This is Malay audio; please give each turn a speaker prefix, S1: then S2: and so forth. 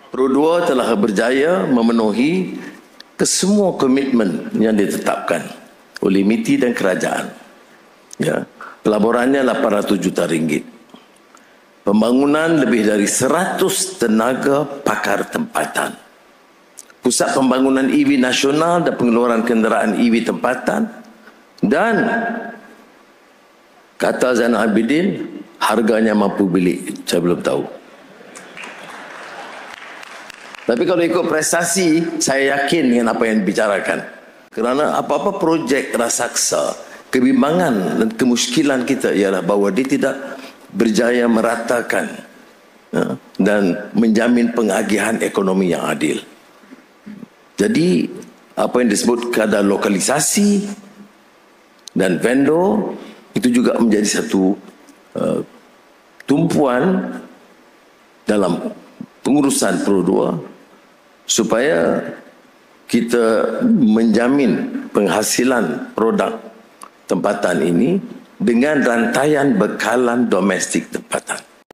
S1: Pro 2 telah berjaya memenuhi kesemua komitmen yang ditetapkan oleh MITI dan kerajaan. Ya, pelaburannya 800 juta ringgit. Pembangunan lebih dari 100 tenaga pakar tempatan. Pusat pembangunan EV nasional dan pengeluaran kenderaan EV tempatan. Dan kata Zainal Abidin, harganya mampu beli. Saya belum tahu. Tapi kalau ikut prestasi, saya yakin dengan apa yang dibicarakan. Kerana apa-apa projek raksasa, kebimbangan dan kemuskilan kita ialah bahawa dia tidak berjaya meratakan dan menjamin pengagihan ekonomi yang adil. Jadi, apa yang disebut kadar lokalisasi dan vendor, itu juga menjadi satu tumpuan dalam pengurusan Pro 2 supaya kita menjamin penghasilan produk tempatan ini dengan rantaian bekalan domestik tempatan.